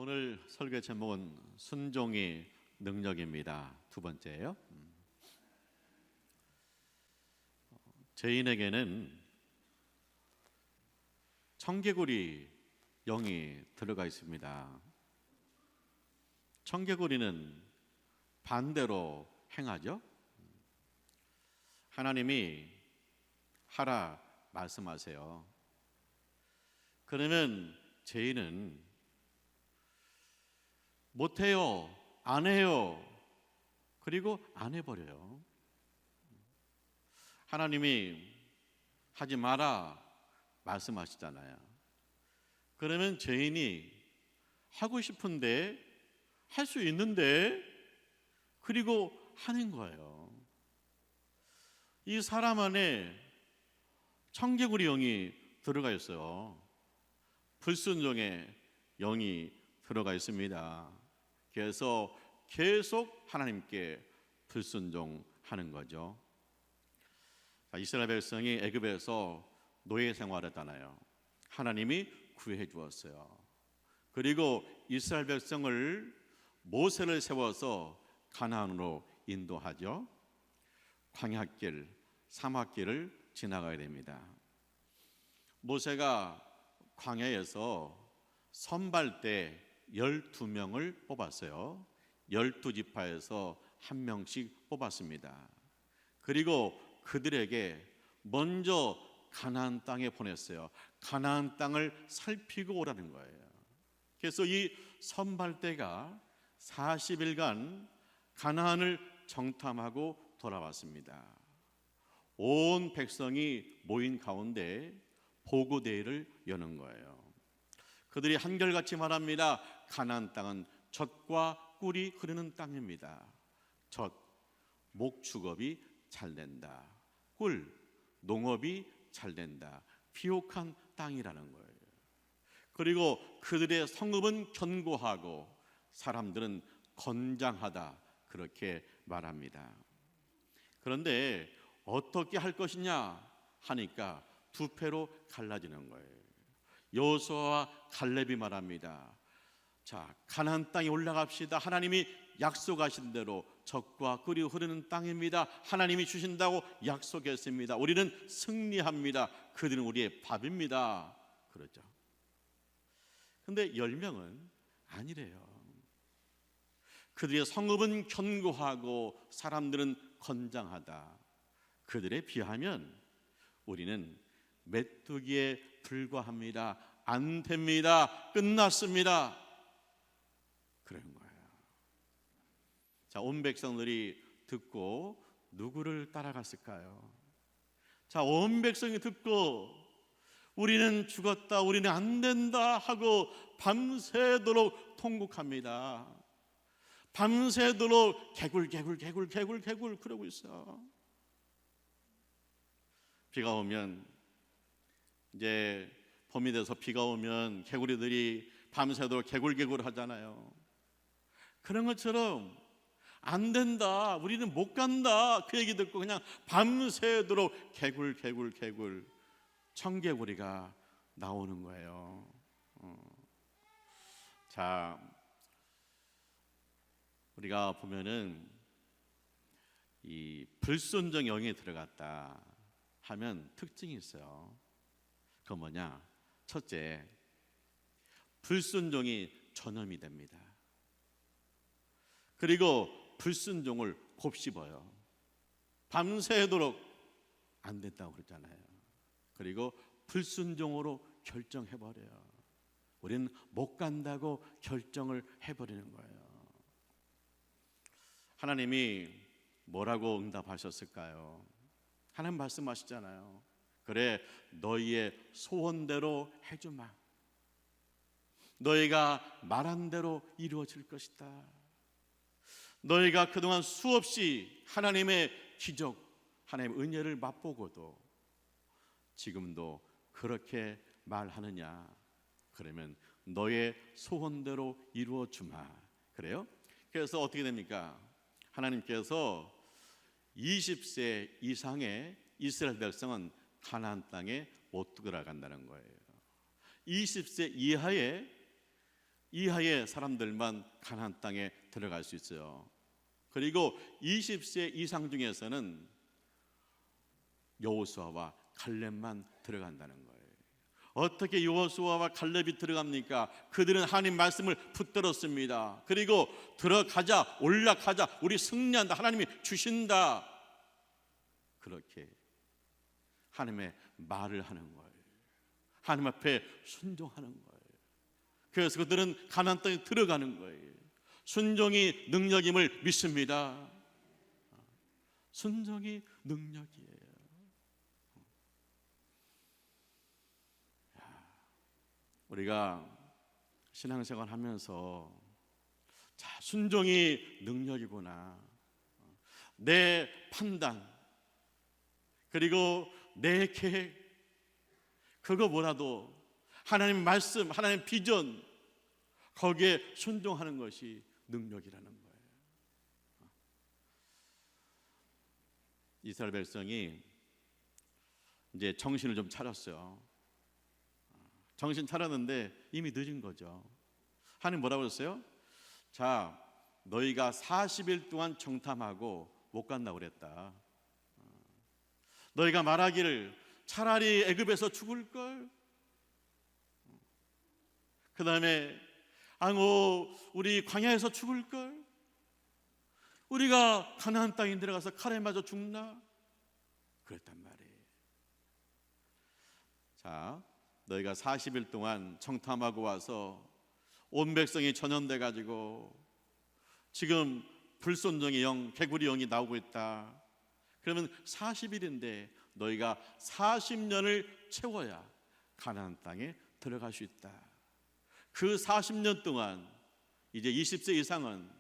오늘 설교 제목은 순종이 능력입니다. 두 번째예요. 죄인에게는 청개구리 영이 들어가 있습니다. 청개구리는 반대로 행하죠. 하나님이 하라 말씀하세요. 그러면 죄인은 못해요, 안 해요. 그리고 안 해버려요. 하나님이 하지 마라 말씀하시잖아요. 그러면 죄인이 하고 싶은데, 할 수 있는데, 그리고 하는 거예요. 이 사람 안에 청개구리 영이 들어가 있어요. 불순종의 영이 들어가 있습니다. 그래서 계속 하나님께 불순종하는 거죠. 이스라엘 백성이 애굽에서 노예 생활했잖아요. 하나님이 구해 주었어요. 그리고 이스라엘 백성을 모세를 세워서 가나안으로 인도하죠. 광야길, 사막길을 지나가야 됩니다. 모세가 광야에서 선발대 12명을 뽑았어요. 12지파에서 한 명씩 뽑았습니다. 그리고 그들에게 먼저 가나안 땅에 보냈어요. 가나안 땅을 살피고 오라는 거예요. 그래서 이 선발대가 40일간 가나안을 정탐하고 돌아왔습니다. 온 백성이 모인 가운데 보고대회를 여는 거예요. 그들이 한결같이 말합니다. 가나안 땅은 젖과 꿀이 흐르는 땅입니다. 젖, 목축업이 잘 된다. 꿀, 농업이 잘 된다. 비옥한 땅이라는 거예요. 그리고 그들의 성읍은 견고하고 사람들은 건장하다. 그렇게 말합니다. 그런데 어떻게 할 것이냐 하니까 두 패로 갈라지는 거예요. 여호수아와 갈렙이 말합니다. 자, 가나안 땅에 올라갑시다. 하나님이 약속하신 대로 젖과 꿀이 흐르는 땅입니다. 하나님이 주신다고 약속했습니다. 우리는 승리합니다. 그들은 우리의 밥입니다. 그러죠. 근데 10명은 아니래요. 그들의 성읍은 견고하고 사람들은 건장하다. 그들에 비하면 우리는 메뚜기에 불과합니다. 안 됩니다. 끝났습니다. 그런 거예요. 자, 온 백성들이 듣고 누구를 따라갔을까요? 자, 온 백성이 듣고 우리는 죽었다, 우리는 안 된다 하고 밤새도록 통곡합니다. 밤새도록 개굴 그러고 있어. 비가 오면, 이제 봄이 돼서 비가 오면 개구리들이 밤새도록 개굴 하잖아요. 그런 것처럼 안 된다, 우리는 못 간다 그 얘기 듣고 그냥 밤새도록 개굴 청개구리가 나오는 거예요. 자, 우리가 보면은 이 불순종 영이 들어갔다 하면 특징이 있어요. 그건 뭐냐? 첫째, 불순종이 전염이 됩니다. 그리고 불순종을 곱씹어요. 밤새도록 안 됐다고 그랬잖아요. 그리고 불순종으로 결정해버려요. 우리는 못 간다고 결정을 해버리는 거예요. 하나님이 뭐라고 응답하셨을까요? 하나님 말씀하시잖아요. 그래, 너희의 소원대로 해주마. 너희가 말한 대로 이루어질 것이다. 너희가 그동안 수없이 하나님의 기적, 하나님의 은혜를 맛보고도 지금도 그렇게 말하느냐? 그러면 너의 소원대로 이루어주마. 그래요? 그래서 어떻게 됩니까? 하나님께서 20세 이상의 이스라엘 백성은 가나안 땅에 못 들어간다는 거예요. 20세 이하의 이하의 사람들만 가나안 땅에 들어갈 수 있어요. 그리고 20세 이상 중에서는 여호수아와 칼렙만 들어간다는 거예요. 어떻게 여호수아와 칼렙이 들어갑니까? 그들은 하나님 말씀을 붙들었습니다. 그리고 들어가자, 올라가자, 우리 승리한다, 하나님이 주신다, 그렇게 하나님의 말을 하는 거예요. 하나님 앞에 순종하는 거예요. 그래서 그들은 가나안 땅에 들어가는 거예요. 순종이 능력임을 믿습니다. 순종이 능력이에요. 우리가 신앙생활 하면서 자, 순종이 능력이구나, 내 판단 그리고 내 계획, 그거보다도 하나님 말씀, 하나님 비전, 거기에 순종하는 것이 능력이라는 거예요. 이스라엘 백성이 이제 정신을 좀 차렸어요. 정신 차렸는데 이미 늦은 거죠. 하나님 뭐라고 했어요? 자, 너희가 40일 동안 정탐하고 못 간다고 그랬다. 너희가 말하기를 차라리 애굽에서 죽을걸, 그 다음에 우리 광야에서 죽을걸, 우리가 가나안 땅에 들어가서 칼에 맞아 죽나, 그랬단 말이에요. 자, 너희가 40일 동안 정탐하고 와서 온 백성이 전염돼 가지고 지금 불순종의 영, 개구리 영이 나오고 있다. 그러면 40일인데 너희가 40년을 채워야 가나안 땅에 들어갈 수 있다. 그 40년 동안 이제 20세 이상은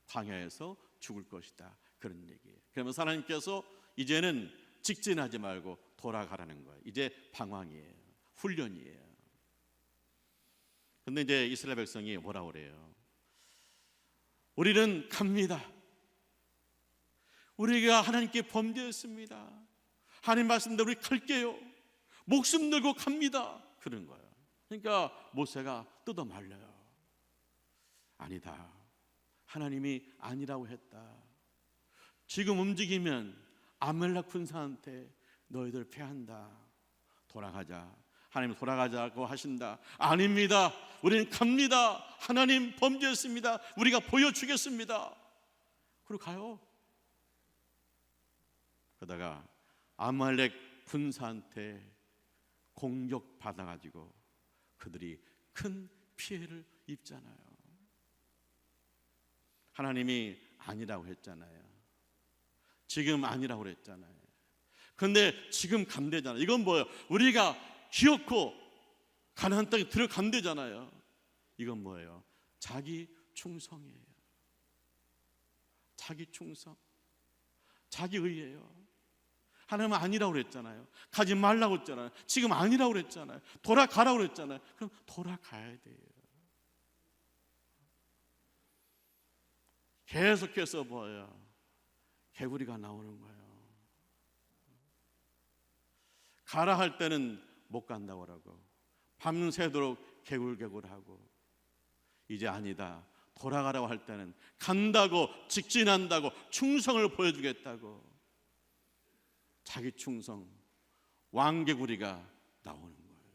광야에서 죽을 것이다, 그런 얘기예요. 그러면서 하나님께서 이제는 직진하지 말고 돌아가라는 거예요. 이제 방황이에요, 훈련이에요. 근데 이제 이스라엘 백성이 뭐라고 그래요? 우리는 갑니다. 우리가 하나님께 범죄했습니다. 하나님 말씀대로 우리 갈게요. 목숨 들고 갑니다, 그런 거예요. 그러니까 모세가 뜯어 말려요. 아니다, 하나님이 아니라고 했다. 지금 움직이면 아멜렉 군사한테 너희들 패한다. 돌아가자. 하나님 돌아가자고 하신다. 아닙니다, 우리는 갑니다. 하나님 범죄했습니다. 우리가 보여주겠습니다. 그리고 가요. 그러다가 아말렉 군사한테 공격받아가지고 그들이 큰 피해를 입잖아요. 하나님이 아니라고 했잖아요. 지금 아니라고 그랬잖아요. 근데 지금 간대잖아요. 이건 뭐예요? 우리가 기어코 가나안 땅에 들어간대잖아요. 이건 뭐예요? 자기 충성이에요. 자기 충성, 자기 의예요. 하나님은 아니라고 그랬잖아요. 가지 말라고 했잖아요. 지금 아니라고 그랬잖아요. 돌아가라고 그랬잖아요. 그럼 돌아가야 돼요. 계속해서 뭐예요? 개구리가 나오는 거예요. 가라 할 때는 못 간다고 하고 밤새도록 개굴개굴하고, 이제 아니다, 돌아가라고 할 때는 간다고, 직진한다고, 충성을 보여주겠다고, 자기 충성, 왕개구리가 나오는 거예요.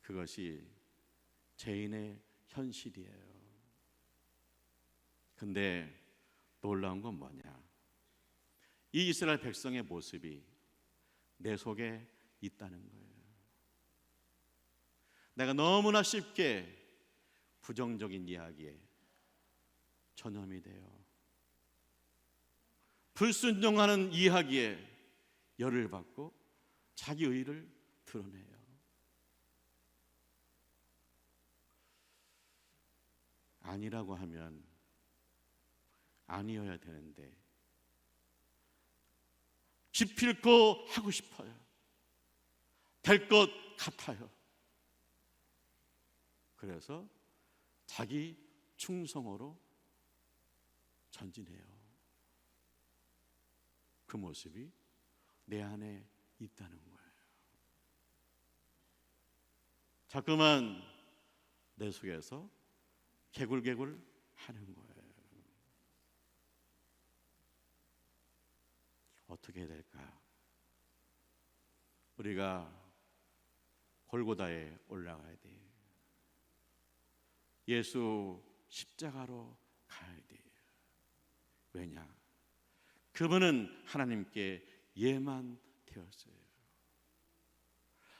그것이 죄인의 현실이에요. 근데 놀라운 건 뭐냐? 이 이스라엘 백성의 모습이 내 속에 있다는 거예요. 내가 너무나 쉽게 부정적인 이야기에 전염이 돼요. 불순종하는 이야기에 열을 받고 자기 의의를 드러내요. 아니라고 하면 아니어야 되는데 기필코 하고 싶어요. 될 것 같아요. 그래서 자기 충성으로 전진해요. 그 모습이 내 안에 있다는 거예요. 자꾸만 내 속에서 개굴개굴 하는 거예요. 어떻게 해야 될까? 우리가 골고다에 올라가야 돼. 예수 십자가로 가야 돼. 왜냐? 그분은 하나님께 예만 되었어요.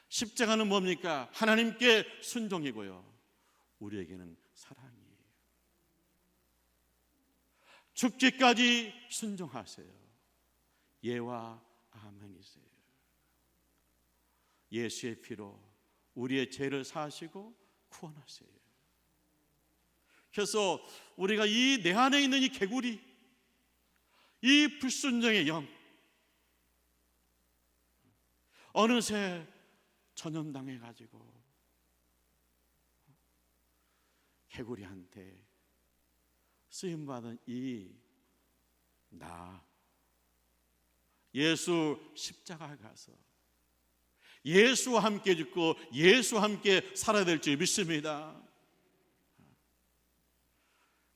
십자가는 뭡니까? 하나님께 순종이고요, 우리에게는 사랑이에요. 죽기까지 순종하세요. 예와 아멘이세요. 예수의 피로 우리의 죄를 사하시고 구원하세요. 그래서 우리가 이 내 안에 있는 이 개구리, 이 불순종의 영, 어느새 전염당해가지고 개구리한테 쓰임받은 이 나, 예수 십자가에 가서 예수와 함께 죽고 예수와 함께 살아야 될 줄 믿습니다.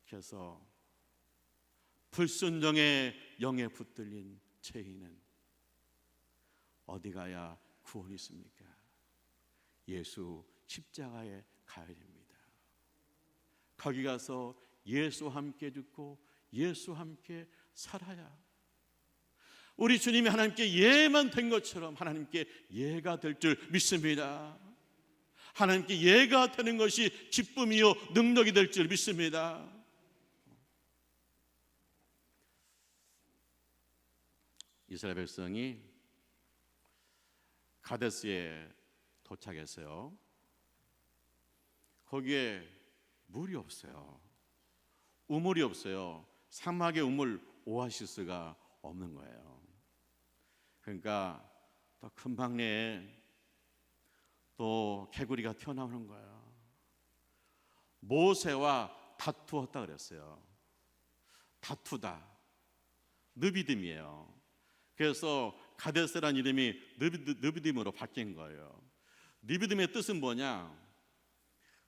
그래서 불순종의 영에 붙들린 죄인은 어디 가야 구원이 있습니까? 예수 십자가에 가야 됩니다. 거기 가서 예수와 함께 죽고 예수와 함께 살아야 우리 주님이 하나님께 예만 된 것처럼 하나님께 예가 될 줄 믿습니다. 하나님께 예가 되는 것이 기쁨이요 능력이 될 줄 믿습니다. 이스라엘 백성이 가데스에 도착했어요. 거기에 물이 없어요. 우물이 없어요. 사막의 우물, 오아시스가 없는 거예요. 그러니까 또 금방 내에 또 개구리가 튀어나오는 거예요. 모세와 다투었다 그랬어요. 다투다, 느비딤이에요. 그래서 가데스라는 이름이 느비딤으로 바뀐 거예요. 느비딤의 뜻은 뭐냐?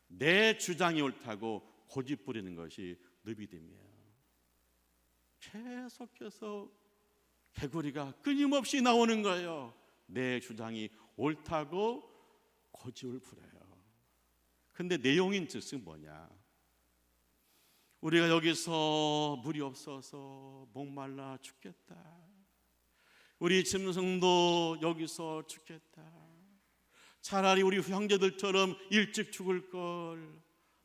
내 주장이 옳다고 고집 부리는 것이 느비딤이에요. 계속해서 개구리가 끊임없이 나오는 거예요. 내 주장이 옳다고 고집을 부려요. 근데 내용인 뜻은 뭐냐? 우리가 여기서 물이 없어서 목말라 죽겠다. 우리 짐승도 여기서 죽겠다. 차라리 우리 형제들처럼 일찍 죽을 걸,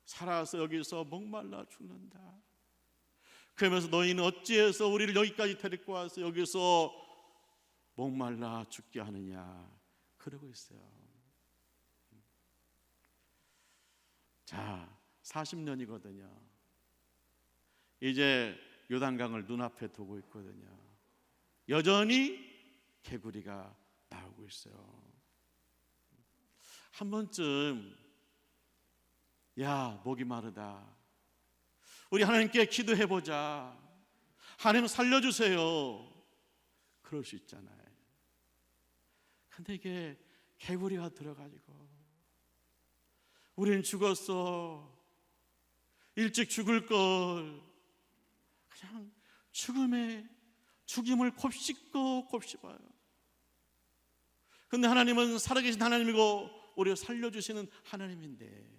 살아서 여기서 목말라 죽는다. 그러면서 너희는 어찌해서 우리를 여기까지 데리고 와서 여기서 목말라 죽게 하느냐, 그러고 있어요. 자, 40년이거든요. 이제 요단강을 눈앞에 두고 있거든요. 여전히 개구리가 나오고 있어요. 한 번쯤, 야, 목이 마르다, 우리 하나님께 기도해보자, 하나님 살려주세요, 그럴 수 있잖아요. 근데 이게 개구리가 들어가지고 우리는 죽었어, 일찍 죽을 걸, 그냥 죽임을 곱씹고 곱씹어요. 근데 하나님은 살아계신 하나님이고 우리를 살려주시는 하나님인데,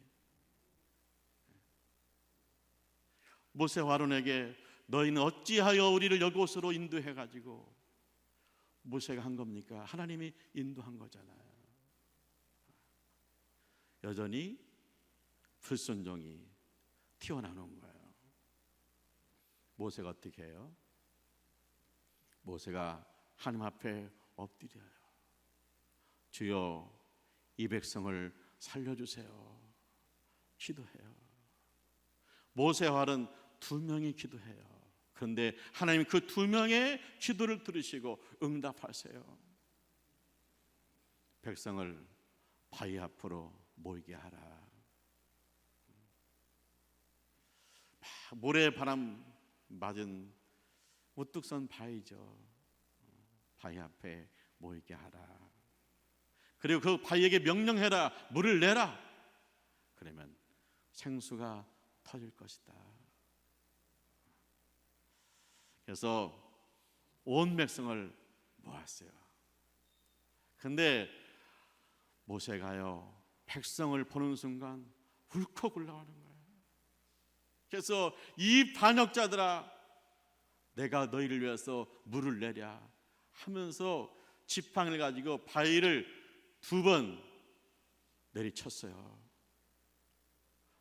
모세와 아론에게 너희는 어찌하여 우리를 여곳으로 인도해가지고, 모세가 한 겁니까? 하나님이 인도한 거잖아요. 여전히 불순종이 튀어나오는 거예요. 모세가 어떻게 해요? 모세가 하나님 앞에 엎드려요. 주여, 이 백성을 살려주세요, 기도해요. 모세와 아론 두 명이 기도해요. 그런데 하나님 그 두 명의 기도를 들으시고 응답하세요. 백성을 바위 앞으로 모이게 하라. 모래바람 맞은 우뚝 선 바위죠. 바위 앞에 모이게 하라. 그리고 그 바위에게 명령해라, 물을 내라. 그러면 생수가 터질 것이다. 그래서 온 백성을 모았어요. 근데 모세가요, 백성을 보는 순간 울컥 올라오는 거예요. 그래서 이 반역자들아, 내가 너희를 위해서 물을 내랴 하면서 지팡이를 가지고 바위를 2번 내리쳤어요.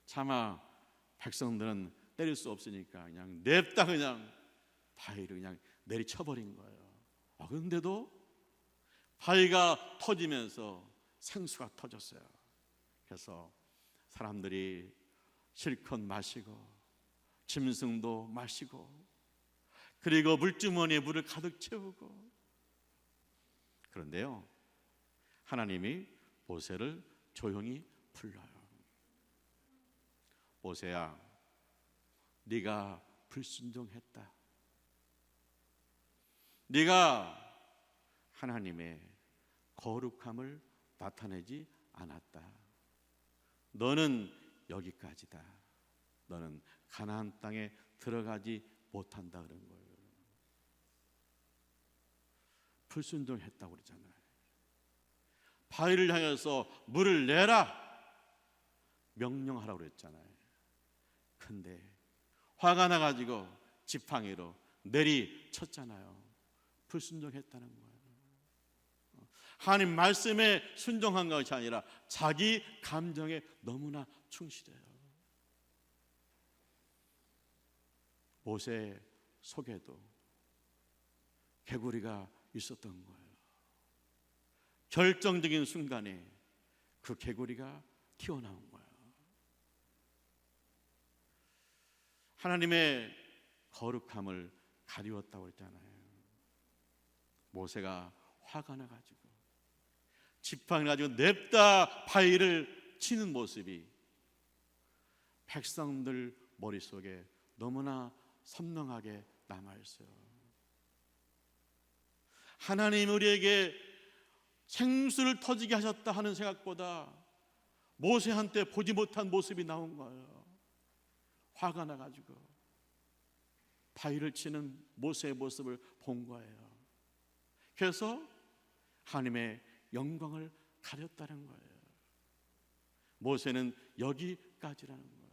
차마 백성들은 때릴 수 없으니까 그냥 냅다 그냥 바위를 그냥 내리쳐버린 거예요. 그런데도 바위가 터지면서 생수가 터졌어요. 그래서 사람들이 실컷 마시고 짐승도 마시고 그리고 물주머니에 물을 가득 채우고. 그런데요, 하나님이 모세를 조용히 불러요. 모세야, 네가 불순종했다. 네가 하나님의 거룩함을 나타내지 않았다. 너는 여기까지다. 너는 가나안 땅에 들어가지 못한다 그런 거예요. 불순종했다고 그러잖아요. 바위를 향해서 물을 내라 명령하라고 그랬잖아요. 근데 화가 나가지고 지팡이로 내리쳤잖아요. 불순종했다는 거예요. 하나님 말씀에 순종한 것이 아니라 자기 감정에 너무나 충실해요. 모세 속에도 개구리가 있었던 거예요. 결정적인 순간에 그 개구리가 튀어나온 거예요. 하나님의 거룩함을 가리웠다고 했잖아요. 모세가 화가 나가지고 지팡이를 가지고 냅다 바위를 치는 모습이 백성들 머릿속에 너무나 선명하게 남아있어요. 하나님 우리에게 생수를 터지게 하셨다 하는 생각보다 모세한테 보지 못한 모습이 나온 거예요. 화가 나가지고 바위를 치는 모세의 모습을 본 거예요. 그래서 하나님의 영광을 가렸다는 거예요. 모세는 여기까지라는 거예요.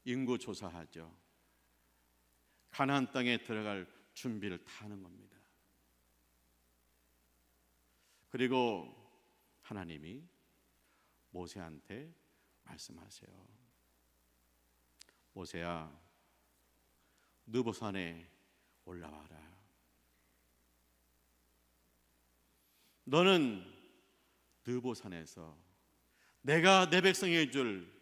인구 조사하죠. 가나안 땅에 들어갈 준비를 다 하는 겁니다. 그리고 하나님이 모세한테 말씀하세요. 모세야, 느보산에 올라와라. 너는 느보산에서 내가 내 백성에게 줄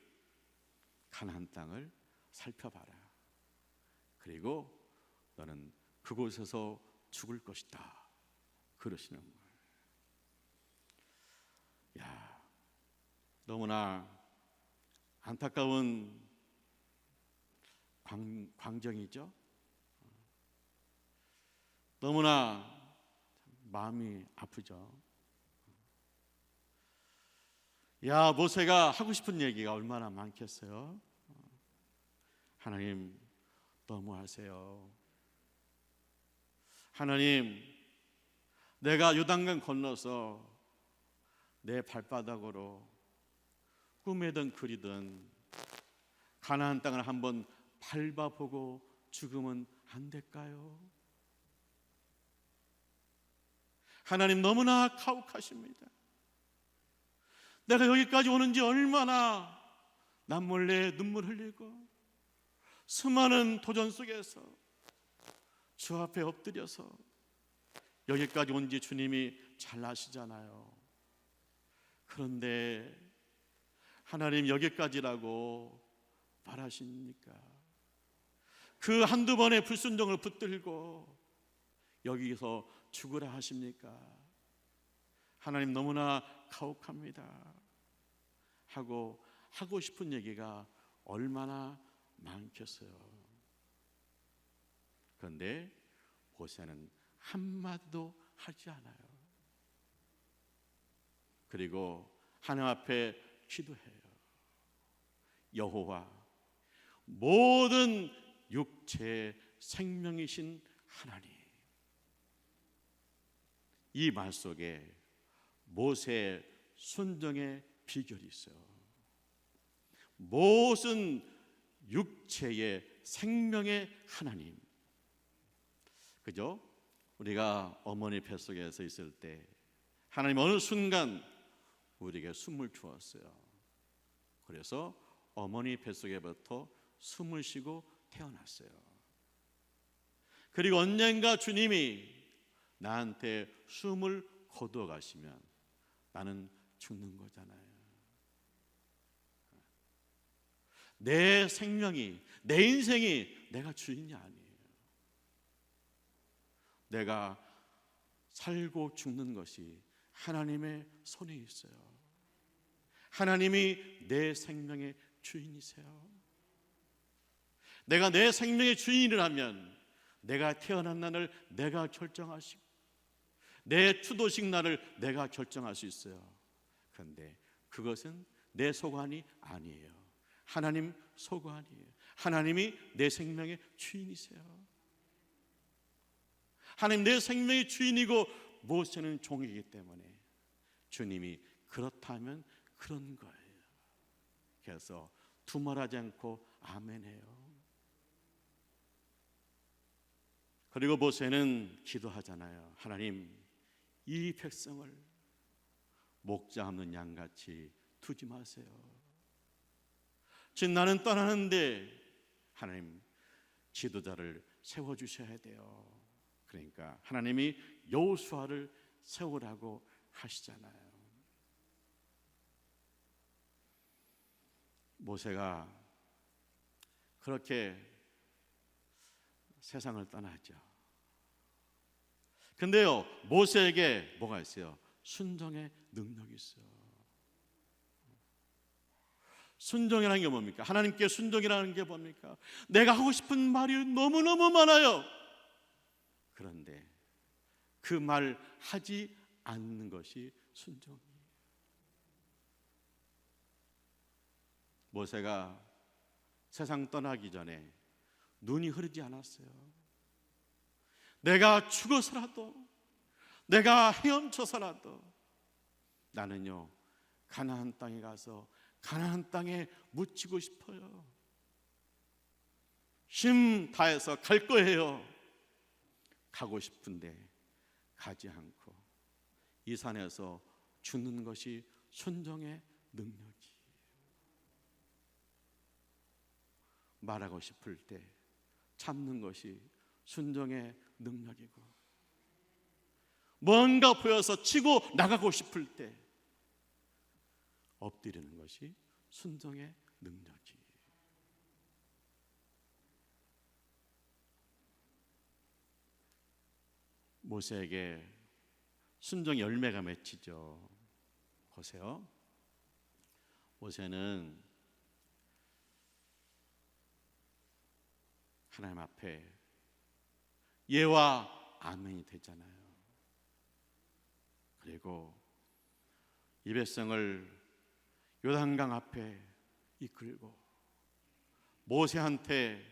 가나안 땅을 살펴봐라. 그리고 너는 그곳에서 죽을 것이다. 그러시는 거예요. 야, 너무나 안타까운 광경이죠. 너무나 마음이 아프죠. 야, 모세가 하고 싶은 얘기가 얼마나 많겠어요. 하나님, 너무하세요. 하나님, 내가 요단강 건너서 내 발바닥으로 꿈에든 그리든 가나안 땅을 한번 밟아보고 죽으면 안 될까요? 하나님, 너무나 가혹하십니다. 내가 여기까지 오는지 얼마나 남몰래 눈물 흘리고 수많은 도전 속에서 주 앞에 엎드려서 여기까지 온지 주님이 잘 아시잖아요. 그런데 하나님, 여기까지라고 말하십니까? 그 한두 번의 불순종을 붙들고 여기서 죽으라 하십니까? 하나님, 너무나 가혹합니다. 하고 싶은 얘기가 얼마나 많겠어요. 그런데 모세는 한마디도 하지 않아요. 그리고 하나님 앞에 기도해요. 여호와, 모든 육체의 생명이신 하나님. 이 말 속에 모세의 순종의 비결이 있어요. 모든 육체의 생명의 하나님. 그죠? 우리가 어머니 뱃속에서 있을 때 하나님 어느 순간 우리에게 숨을 주었어요. 그래서 어머니 뱃속에부터 숨을 쉬고 태어났어요. 그리고 언젠가 주님이 나한테 숨을 거두어 가시면 나는 죽는 거잖아요. 내 생명이, 내 인생이 내가 주인이 아니에요. 내가 살고 죽는 것이 하나님의 손에 있어요. 하나님이 내 생명의 주인이세요. 내가 내 생명의 주인이라면 내가 태어난 날을 내가 결정하시고 내 추도식 날을 내가 결정할 수 있어요. 그런데 그것은 내 소관이 아니에요. 하나님 소관이에요. 하나님이 내 생명의 주인이세요. 하나님 내 생명의 주인이고 모세는 종이기 때문에 주님이 그렇다면 그런 거예요. 그래서 두말하지 않고 아멘해요. 그리고 모세는 기도하잖아요. 하나님, 이 백성을 목자 없는 양같이 두지 마세요. 지금 나는 떠나는데 하나님 지도자를 세워주셔야 돼요. 그러니까 하나님이 여호수아를 세우라고 하시잖아요. 모세가 그렇게 세상을 떠나죠. 근데요, 모세에게 뭐가 있어요? 순종의 능력이 있어요. 순종이라는 게 뭡니까? 하나님께 순종이라는 게 뭡니까? 내가 하고 싶은 말이 너무너무 많아요. 그런데 그 말 하지 않는 것이 순종이에요. 모세가 세상 떠나기 전에 눈이 흐르지 않았어요. 내가 죽어서라도, 내가 헤엄쳐서라도 나는요 가나안 땅에 가서 가나안 땅에 묻히고 싶어요. 힘 다해서 갈 거예요. 가고 싶은데 가지 않고 이 산에서 죽는 것이 순종의 능력이에요. 말하고 싶을 때 참는 것이 순종의 능력이고, 뭔가 보여서 치고 나가고 싶을 때 엎드리는 것이 순종의 능력이에요. 모세에게 순종 열매가 맺히죠. 보세요. 모세는 하나님 앞에 예와 아멘이 되잖아요. 그리고 이 백성을 요단강 앞에 이끌고 모세한테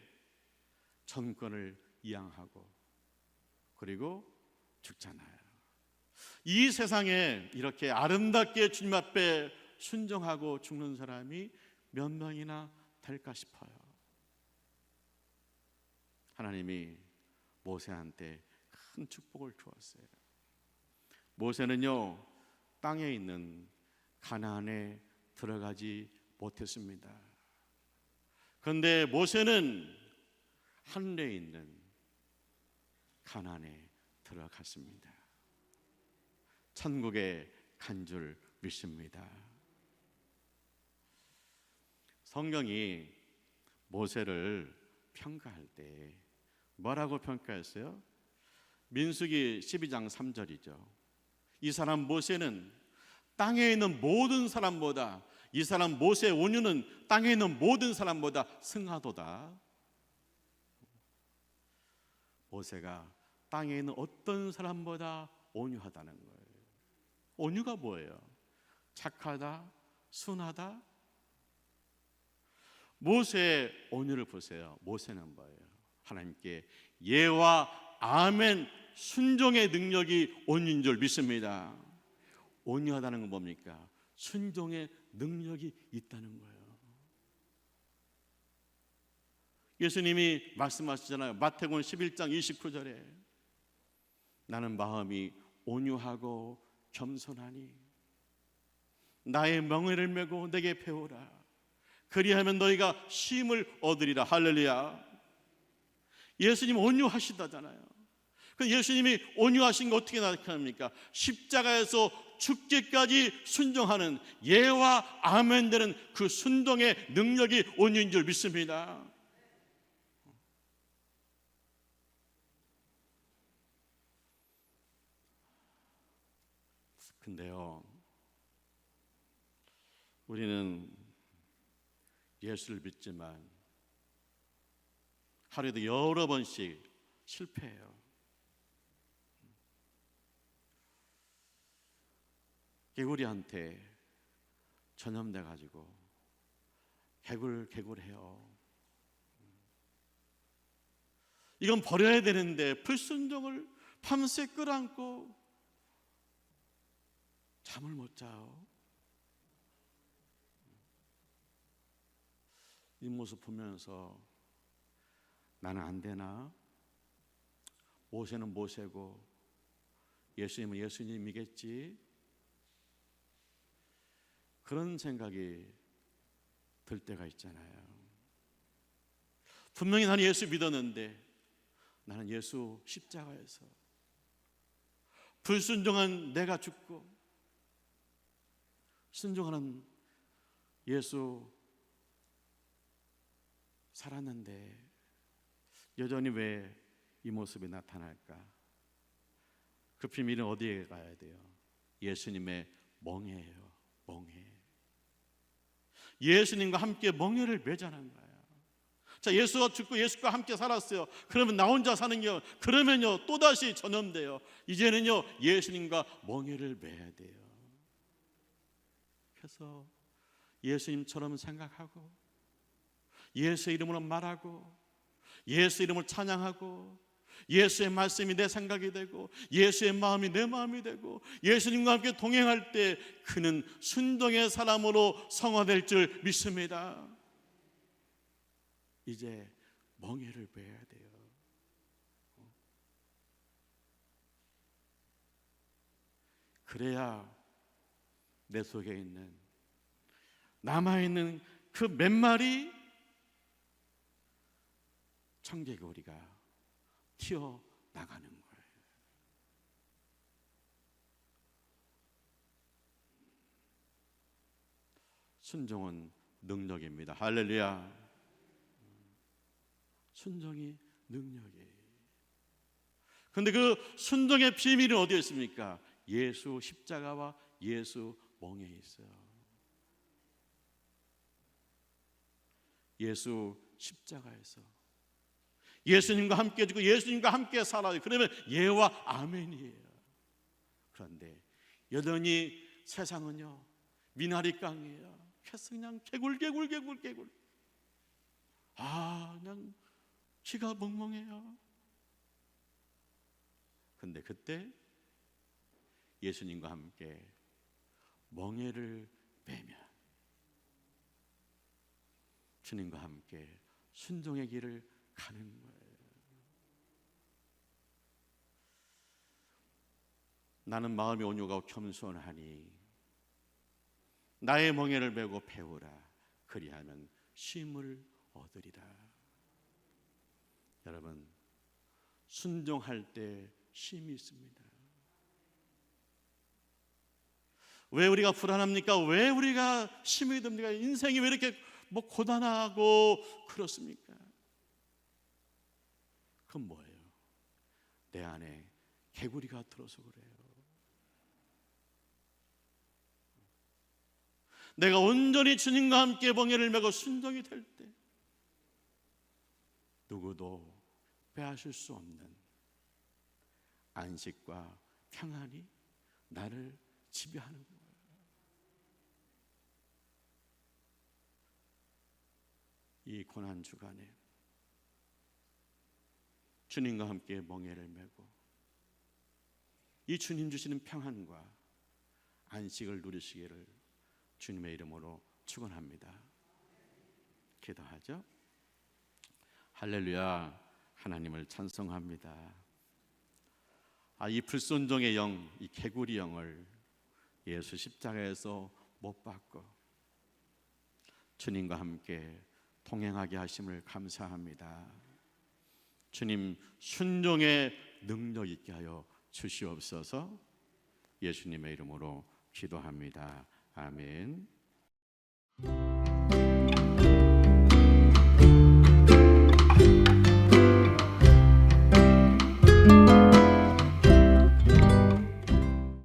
전권을 이양하고 그리고 죽잖아요. 이 세상에 이렇게 아름답게 주님 앞에 순종하고 죽는 사람이 몇 명이나 될까 싶어요. 하나님이 모세한테 큰 축복을 주었어요. 모세는요 땅에 있는 가나안에 들어가지 못했습니다. 그런데 모세는 하늘에 있는 가나안에 들어갔습니다. 천국에 간 줄 믿습니다. 성경이 모세를 평가할 때 뭐라고 평가했어요? 민수기 12장 3절이죠. 이 사람 모세는 땅에 있는 모든 사람보다, 이 사람 모세의 온유는 땅에 있는 모든 사람보다 승하도다. 모세가 땅에 있는 어떤 사람보다 온유하다는 거예요. 온유가 뭐예요? 착하다, 순하다. 모세의 온유를 보세요. 모세는 뭐예요? 하나님께 예와 아멘 순종의 능력이 온유인 줄 믿습니다. 온유하다는 건 뭡니까? 순종의 능력이 있다는 거예요. 예수님이 말씀하시잖아요. 마태복음 11장 29절에 나는 마음이 온유하고 겸손하니 나의 멍에를 메고 내게 배우라. 그리하면 너희가 쉼을 얻으리라. 할렐루야. 예수님 온유하시다잖아요. 그 예수님이 온유하신 거 어떻게 나타납니까? 십자가에서 죽기까지 순종하는 예와 아멘 되는 그 순종의 능력이 온유인 줄 믿습니다. 근데요, 우리는 예수를 믿지만 하루에도 여러 번씩 실패해요. 개구리한테 전염돼 가지고 개굴해요. 이건 버려야 되는데 불순종을 밤새 끌어안고 잠을 못 자요. 이 모습 보면서 나는 안 되나? 모세는 모세고 예수님은 예수님이겠지? 그런 생각이 들 때가 있잖아요. 분명히 나는 예수 믿었는데 나는 예수 십자가에서 불순종한 내가 죽고 순종하는 예수 살았는데 여전히 왜 이 모습이 나타날까? 그 비밀은 어디에 가야 돼요? 예수님의 멍에예요. 멍에. 예수님과 함께 멍에를 매자는 거예요. 자, 예수가 죽고 예수과 함께 살았어요. 그러면 나 혼자 사는 게 그러면요 또다시 전염돼요. 이제는요 예수님과 멍에를 매야 돼요. 그래서 예수님처럼 생각하고 예수의 이름으로 말하고 예수 이름을 찬양하고 예수의 말씀이 내 생각이 되고 예수의 마음이 내 마음이 되고 예수님과 함께 동행할 때 그는 순종의 사람으로 성화될 줄 믿습니다. 이제 멍에를 베야 돼요. 그래야 내 속에 있는 남아있는 그 몇 마리 청개구리가 튀어나가는 거예요. 순종은 능력입니다. 할렐루야. 순종이 능력이에요. 그런데 그 순종의 비밀은 어디에 있습니까? 예수 십자가와 예수 멍에 있어요. 예수 십자가에서 예수님과 함께 죽고 예수님과 함께 살아요. 그러면 예와 아멘이에요. 그런데 여전히 세상은요 미나리 깡이에요. 그래서 그냥 개굴. 그냥 귀가 멍멍해요. 근데 그때 예수님과 함께 멍에를 매면 주님과 함께 순종의 길을 가는 거예요. 나는 마음이 온유하고 겸손하니 나의 멍에를 메고 배우라. 그리하면 쉼을 얻으리라. 여러분, 순종할 때 쉼이 있습니다. 왜 우리가 불안합니까? 왜 우리가 힘이 듭니까? 인생이 왜 이렇게 고단하고 그렇습니까? 그건 뭐예요? 내 안에 개구리가 들어서 그래요. 내가 온전히 주님과 함께 멍에를 메고 순종이 될 때 누구도 빼앗을 수 없는 안식과 평안이 나를 지배하는 거예요. 이 고난 주간에 주님과 함께 멍에를 메고 이 주님 주시는 평안과 안식을 누리시기를 주님의 이름으로 축원합니다. 기도하죠. 할렐루야. 하나님을 찬송합니다. 이 불순종의 영, 이 개구리 영을 예수 십자가에서 못 박고 주님과 함께 동행하게 하심을 감사합니다. 주님 순종의 능력 있게 하여 주시옵소서. 예수님의 이름으로 기도합니다. 아멘.